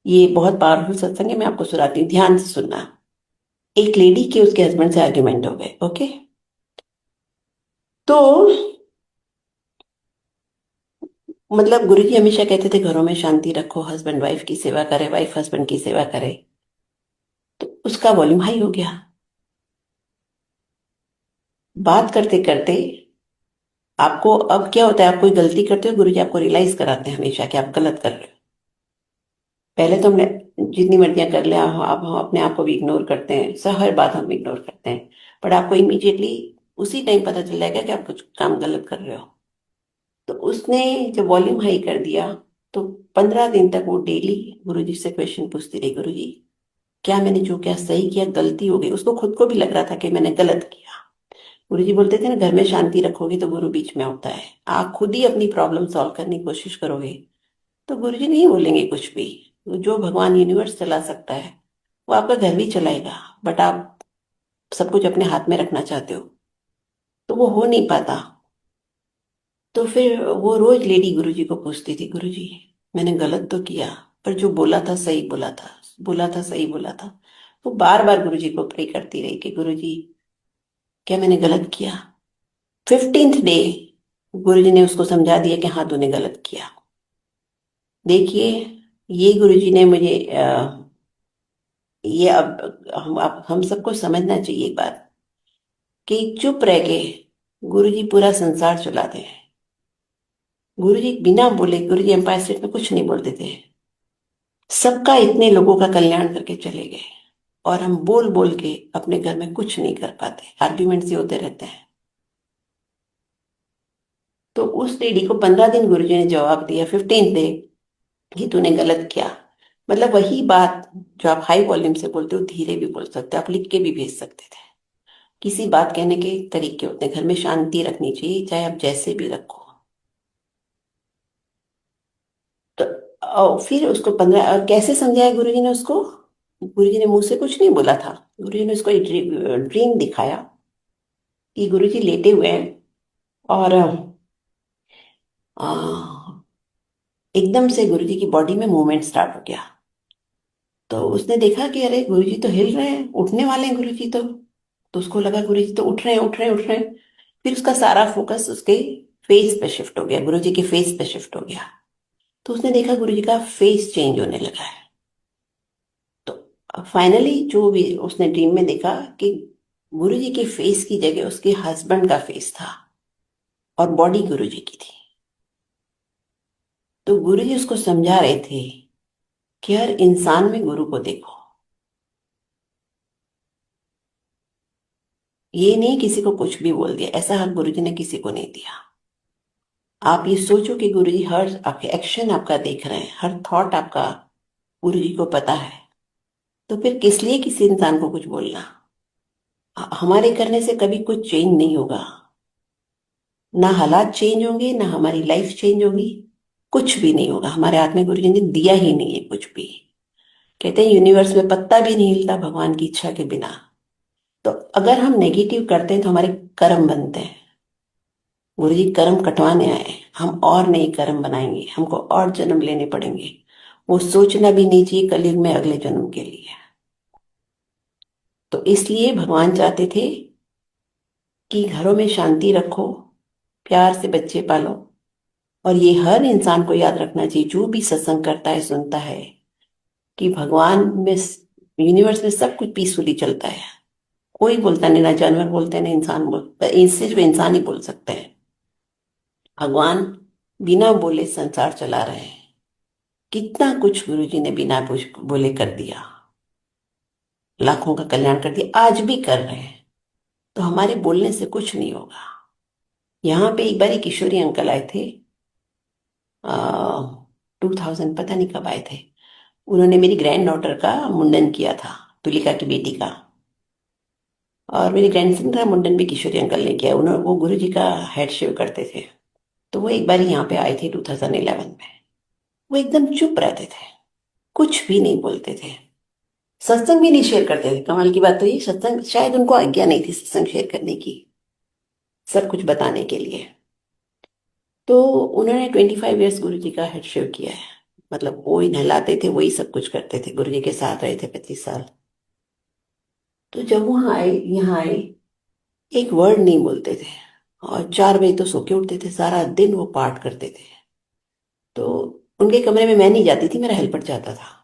ये बहुत पावरफुल सत्संग है, मैं आपको सुनाती हूँ, ध्यान से सुनना। एक लेडी के उसके हस्बैंड से आर्ग्यूमेंट हो गए। ओके। तो मतलब गुरुजी हमेशा कहते थे घरों में शांति रखो, हस्बैंड वाइफ की सेवा करे, वाइफ हस्बैंड की सेवा करे। तो उसका वॉल्यूम हाई हो गया। बात करते करते आपको अब क्या होता है, आप कोई गलती करते हो, गुरुजी आपको रियलाइज कराते हैं हमेशा कि आप गलत कर रहे हो। पहले तो हमने जितनी मर्जियां कर लिया, अब हम अपने आप को भी इग्नोर करते हैं, सब हर बात हम इग्नोर करते हैं। बट आपको इमीडिएटली उसी टाइम पता चल जाएगा कि आप कुछ काम गलत कर रहे हो। तो उसने जब वॉल्यूम हाई कर दिया, तो 15 दिन तक वो डेली गुरुजी से क्वेश्चन पूछती रही, गुरुजी क्या मैंने जो क्या सही किया, गलती हो गई। उसको खुद को भी लग रहा था कि मैंने गलत किया। गुरुजी बोलते थे ना, घर में शांति रखोगे तो गुरु बीच में होता है। आप खुद ही अपनी प्रॉब्लम सॉल्व करने की कोशिश करोगे तो गुरुजी नहीं बोलेंगे कुछ भी। जो भगवान यूनिवर्स चला सकता है वो आपका घर भी चलाएगा। बट आप सब कुछ अपने हाथ में रखना चाहते हो तो वो हो नहीं पाता। तो फिर वो रोज लेडी गुरुजी को पूछती थी, गुरुजी मैंने गलत तो किया, पर जो बोला था सही बोला था, बोला था सही बोला था। वो बार बार गुरुजी को प्रे करती रही कि गुरुजी क्या मैंने गलत किया। 15th डे गुरुजी ने उसको समझा दिया कि हाँ तूने गलत किया। देखिए, ये गुरुजी ने मुझे ये अब हम सबको समझना चाहिए एक बात, कि चुप रह के गुरुजी पूरा संसार चलाते हैं। गुरुजी बिना बोले, गुरुजी एम्पायर स्टेट में कुछ नहीं बोलते थे, सबका इतने लोगों का कल्याण करके चले गए। और हम बोल बोल के अपने घर में कुछ नहीं कर पाते, आर्ग्यूमेंट्स ही होते रहते हैं। तो उस लेडी को 15 दिन गुरुजी ने जवाब दिया, 15th डे, कि तूने गलत किया। मतलब वही बात जो आप हाई वॉल्यूम से बोलते हो, धीरे भी बोल सकते हो, आप लिख के भी भेज सकते थे। किसी बात कहने के तरीके होते हैं, घर में शांति रखनी चाहिए चाहे आप जैसे भी रखो। तो फिर उसको 15 कैसे समझाया गुरुजी ने उसको। गुरुजी ने मुंह से कुछ नहीं बोला था, गुरुजी ने उसको एक ड्रीम दिखाया कि गुरुजी लेटे हुए हैं और एकदम से गुरुजी की बॉडी में मूवमेंट स्टार्ट हो गया। तो उसने देखा कि अरे गुरुजी तो हिल रहे हैं, उठने वाले हैं गुरुजी तो उसको लगा गुरुजी तो उठ रहे हैं, उठ रहे हैं, उठ रहे हैं। फिर उसका सारा फोकस उसके फेस पे शिफ्ट हो गया, गुरुजी के फेस पे शिफ्ट हो गया। तो उसने देखा गुरुजी का फेस चेंज होने लगा है। तो फाइनली जो भी उसने ड्रीम में देखा कि गुरुजी के फेस की जगह उसके हस्बैंड का फेस था और बॉडी गुरुजी की थी। तो गुरुजी उसको समझा रहे थे कि हर इंसान में गुरु को देखो। ये नहीं किसी को कुछ भी बोल दिया, ऐसा हक गुरुजी ने किसी को नहीं दिया। आप ये सोचो कि गुरुजी हर आपके एक्शन आपका देख रहे हैं, हर थॉट आपका गुरुजी को पता है। तो फिर किस लिए किसी इंसान को कुछ बोलना। हमारे करने से कभी कुछ चेंज नहीं होगा, ना हालात चेंज होंगे, ना हमारी लाइफ चेंज होगी। कुछ भी नहीं होगा, हमारे हाथ में गुरुजी ने दिया ही नहीं है कुछ भी। कहते हैं यूनिवर्स में पत्ता भी नहीं हिलता भगवान की इच्छा के बिना। तो अगर हम नेगेटिव करते हैं तो हमारे कर्म बनते हैं। गुरुजी कर्म कटवाने आए हैं, हम और नए कर्म बनाएंगे, हमको और जन्म लेने पड़ेंगे। वो सोचना भी नहीं चाहिए कलयुग में अगले जन्म के लिए। तो इसलिए भगवान चाहते थे कि घरों में शांति रखो, प्यार से बच्चे पालो। और ये हर इंसान को याद रखना चाहिए जो भी सत्संग करता है, सुनता है, कि भगवान में, यूनिवर्स में सब कुछ पीसफुली चलता है। कोई बोलता नहीं, ना जानवर बोलते हैं ना इंसान बोलते, सिर्फ इंसान ही बोल सकते हैं। भगवान बिना बोले संसार चला रहे हैं। कितना कुछ गुरुजी ने बिना बोले कर दिया, लाखों का कल्याण कर दिया, आज भी कर रहे हैं। तो हमारे बोलने से कुछ नहीं होगा। यहाँ पे एक बार एक किशोरी अंकल आए थे, 2000 पता नहीं कब आए थे। उन्होंने मेरी ग्रैंड डॉटर का मुंडन किया था, तुलिका की बेटी का। और मेरे ग्रैंडसन का मुंडन भी किशोरी अंकल ने किया, उन्होंने वो गुरु जी का हेड शेव करते थे। तो वो एक बार यहाँ पे आए थे 2011 में। वो एकदम चुप रहते थे, कुछ भी नहीं बोलते थे, सत्संग भी नहीं शेयर करते थे। कमाल की बात तो ये, सत्संग शायद उनको आज्ञा नहीं थी सत्संग शेयर करने की, सब कुछ बताने के लिए। तो उन्होंने 25 ईयर्स गुरु जी का हेड शेव किया है। मतलब वो ही नहलाते थे, वही सब कुछ करते थे, गुरु जी के साथ रहे थे 25 साल। तो जब वहां आए, यहाँ आए, एक वर्ड नहीं बोलते थे। और 4 बजे तो सो के उठते थे, सारा दिन वो पाठ करते थे। तो उनके कमरे में मैं नहीं जाती थी, मेरा हेल्पर जाता था।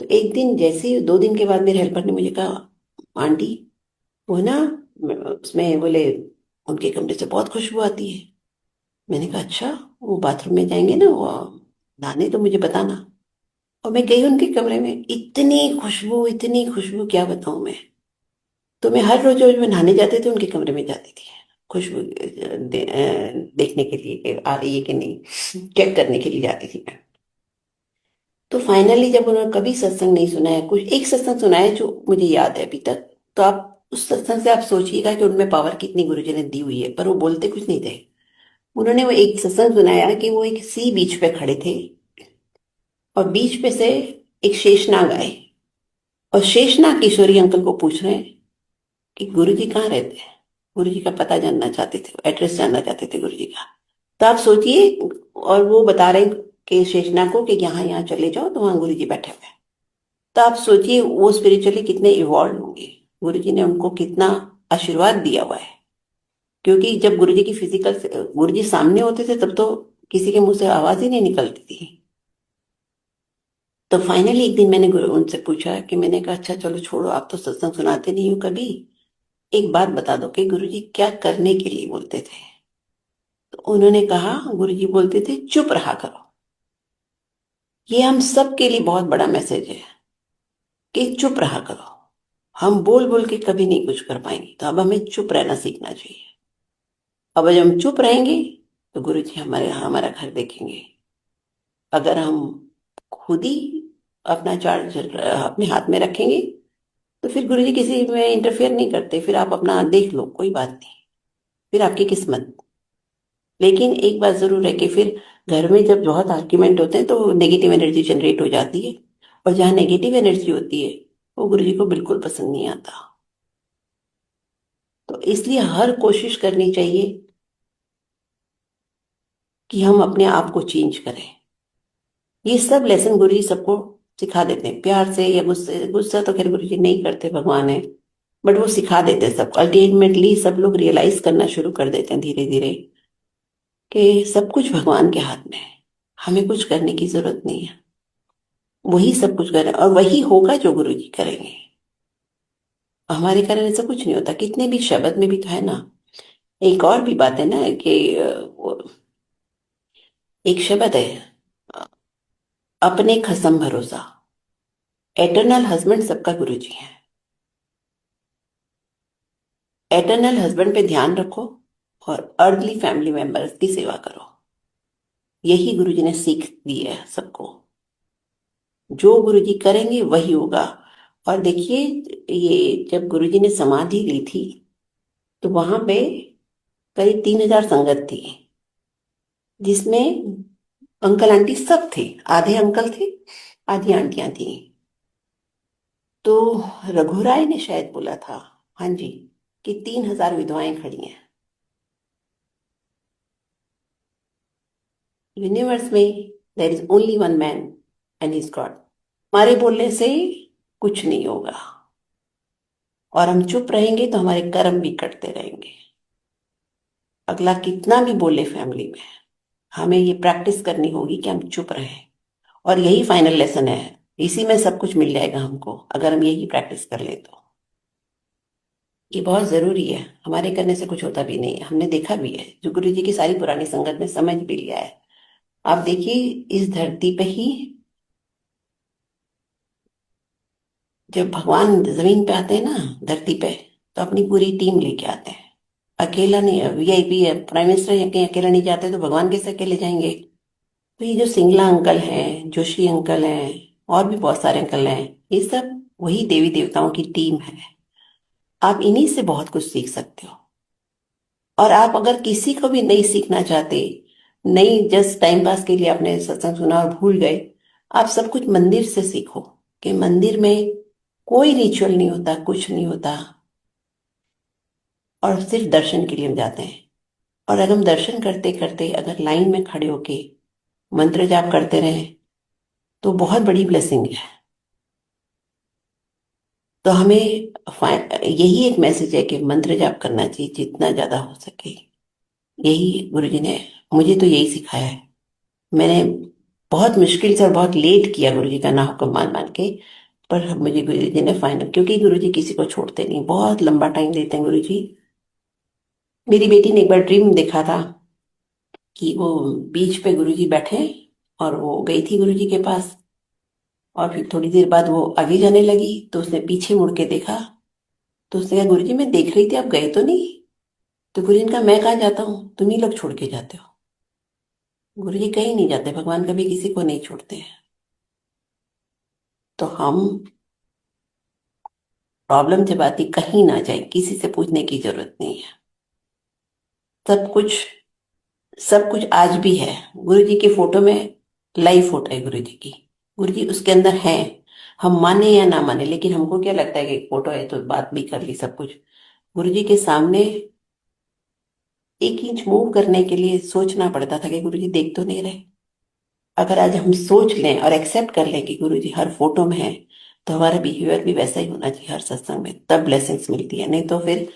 तो एक दिन, जैसे ही 2 दिन के बाद मेरे हेल्पर ने मुझे कहा, आंटी वो ना, उसमें बोले उनके कमरे से बहुत खुशबू आती है। मैंने कहा अच्छा, वो बाथरूम में जाएंगे ना वो नहाने, तो मुझे बताना। और मैं गई उनके कमरे में, इतनी खुशबू, इतनी खुशबू, क्या बताऊं मैं। तो मैं हर रोज रोज में नहाने जाते थे, उनके कमरे में जाती थी खुशबू देखने के लिए कि आ रही है कि नहीं, चेक करने के लिए जाती थी मैं। तो फाइनली जब उन्होंने कभी सत्संग नहीं सुनाया, कुछ एक सत्संग सुनाया जो मुझे याद है अभी तक। तो आप उस सत्संग से आप सोचिएगा कि उनमें पावर कितनी गुरुजी ने दी हुई है, पर वो बोलते कुछ नहीं थे। उन्होंने वो एक सत्संग सुनाया कि वो एक सी बीच पे खड़े थे, और बीच पे से एक शेषनाग आए, और शेषनाग किशोरी अंकल को पूछ रहे हैं कि गुरुजी कहाँ रहते हैं। गुरुजी का पता जानना चाहते थे, एड्रेस जानना चाहते थे गुरुजी का। तो आप सोचिए, और वो बता रहे हैं कि शेषनाग को कि यहाँ यहाँ चले जाओ, तो वहां गुरुजी बैठे हुए हैं। तो आप सोचिए वो स्पिरिचुअली कितने इवॉल्व होंगे, गुरुजी ने उनको कितना आशीर्वाद दिया हुआ है। क्योंकि जब गुरुजी की फिजिकल, गुरुजी सामने होते थे तब तो किसी के मुंह से आवाज ही नहीं निकलती थी। तो फाइनली एक दिन मैंने उनसे पूछा कि, मैंने कहा अच्छा चलो छोड़ो, आप तो सत्संग सुनाते नहीं हो कभी, एक बात बता दो कि गुरुजी क्या करने के लिए बोलते थे। तो उन्होंने कहा, गुरुजी बोलते थे चुप रहा करो। ये हम सब के लिए बहुत बड़ा मैसेज है कि चुप रहा करो। हम बोल बोल के कभी नहीं कुछ कर पाएंगे, तो अब हमें चुप रहना सीखना चाहिए। अब जब हम चुप रहेंगे तो गुरुजी हमारे हमारा घर देखेंगे। अगर हम खुद ही अपना चार्ज अपने हाथ में रखेंगे, तो फिर गुरुजी किसी में इंटरफेयर नहीं करते, फिर आप अपना देख लो, कोई बात नहीं, फिर आपकी किस्मत। लेकिन एक बात जरूर है कि फिर घर में जब बहुत आर्ग्यूमेंट होते हैं तो नेगेटिव एनर्जी जनरेट हो जाती है, और जहाँ नेगेटिव एनर्जी होती है वो गुरुजी को बिल्कुल पसंद नहीं आता। तो इसलिए हर कोशिश करनी चाहिए कि हम अपने आप को चेंज करें। ये सब लेसन गुरुजी सबको सिखा देते हैं, प्यार से या गुस्से, गुस्सा तो खैर गुरुजी नहीं करते, भगवान है। बट वो सिखा देते हैं सबको, अल्टीमेटली सब लोग रियलाइज करना शुरू कर देते हैं धीरे धीरे कि सब कुछ भगवान के हाथ में है, हमें कुछ करने की जरूरत नहीं है। वही सब कुछ करें और वही होगा जो गुरु जी करेंगे। हमारे कारण ऐसा कुछ नहीं होता, कितने भी शब्द में भी तो है ना। एक और भी बात है ना कि एक शब्द है, अ, अपने खसम भरोसा। एटर्नल हस्बैंड सबका गुरु जी है। एटर्नल हस्बैंड पे ध्यान रखो और अर्ली फैमिली मेंबर्स की सेवा करो। यही गुरु जी ने सीख दी है सबको, जो गुरुजी करेंगे वही होगा। और देखिए, ये जब गुरुजी ने समाधि ली थी तो वहां पे करीब 3,000 संगत थी, जिसमें अंकल आंटी सब थे। आधे अंकल थे, आधी आंटियां थी। तो रघुराय ने शायद बोला था, हाँ जी, कि 3,000 विधवाएं खड़ी हैं यूनिवर्स में। There is only one man and is God. हमारे बोलने से कुछ नहीं होगा, और हम चुप रहेंगे तो हमारे कर्म भी कटते रहेंगे। अगला कितना भी बोले फैमिली में, हमें ये प्रैक्टिस करनी होगी कि हम चुप रहें। और यही फाइनल लेसन है, इसी में सब कुछ मिल जाएगा हमको अगर हम यही प्रैक्टिस कर ले तो। ये बहुत जरूरी है, हमारे करने से कुछ होता भी नहीं है, हमने देखा भी है, जो गुरु जी की सारी पुरानी संगत ने समझ भी लिया है। आप देखिए, इस धरती पे ही जब भगवान जमीन पे आते हैं ना, धरती पे, तो अपनी पूरी टीम लेके आते हैं। अकेला नहीं, वीआईपी है, प्राइम मिनिस्टर या कहीं अकेला नहीं जाते तो भगवान कैसे अकेले जाएंगे। तो ये जो सिंगला अंकल हैं, जोशी अंकल हैं, और भी बहुत सारे अंकल हैं, ये सब वही देवी देवताओं की टीम है। आप इन्हीं से बहुत कुछ सीख सकते हो। और आप अगर किसी को भी नहीं सीखना चाहते, नहीं जस्ट टाइम पास के लिए आपने सत्संग सुना और भूल गए, आप सब कुछ मंदिर से सीखो। कि मंदिर में कोई रिचुअल नहीं होता, कुछ नहीं होता, और सिर्फ दर्शन के लिए हम जाते हैं। और अगर हम दर्शन करते करते अगर लाइन में खड़े होके मंत्र जाप करते रहें, तो बहुत बड़ी ब्लेसिंग है। तो हमें यही एक मैसेज है कि मंत्र जाप करना चाहिए जितना ज्यादा हो सके। यही गुरुजी ने मुझे तो यही सिखाया है। मैंने बहुत मुश्किल से और बहुत लेट किया गुरुजी का ना हुक्म मान मान के। पर मुझे गुरुजी ने फाइनल, क्योंकि गुरुजी किसी को छोड़ते नहीं, बहुत लंबा टाइम देते हैं गुरुजी। मेरी बेटी ने एक बार ड्रीम देखा था कि वो बीच पे गुरुजी बैठे और वो गई थी गुरुजी के पास। और फिर थोड़ी देर बाद वो आगे जाने लगी तो उसने पीछे मुड़ के देखा। तो उसने कहा, गुरुजी मैं देख रही थी, आप गए तो नहीं? तो गुरुजी ने कहा, मैं कहाँ जाता हूँ, तुम ही लोग छोड़ के जाते हो। गुरुजी कहीं नहीं जाते, भगवान कभी किसी को नहीं छोड़ते हैं। तो हम प्रॉब्लम जब आती कहीं ना जाए, किसी से पूछने की जरूरत नहीं है। सब कुछ, सब कुछ आज भी है। गुरुजी की फोटो में लाइव फोटो है गुरुजी की। गुरुजी उसके अंदर है। हम माने या ना माने, लेकिन हमको क्या लगता है कि फोटो है तो बात भी कर ली सब कुछ। गुरुजी के सामने 1 इंच मूव करने के लिए सोचना पड़ता था कि गुरुजी देख तो नहीं रहे। अगर आज हम सोच लें और एक्सेप्ट कर लें कि गुरुजी हर फोटो में है, तो हमारा बिहेवियर भी वैसा ही होना चाहिए हर सत्संग में, तब ब्लेसिंग्स मिलती है। नहीं तो फिर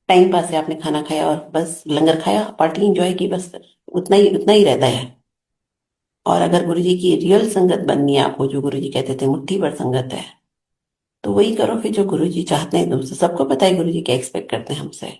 टाइम पास है, आपने खाना खाया और बस लंगर खाया, पार्टी एंजॉय की, बस उतना ही रहता है। और अगर गुरुजी की रियल संगत बननी है आपको, जो गुरुजी कहते थे मुट्ठी भर संगत है, तो वही करो फिर जो गुरुजी चाहते हैं तुमसे। सबको पता है गुरुजी क्या एक्सपेक्ट करते हैं हमसे।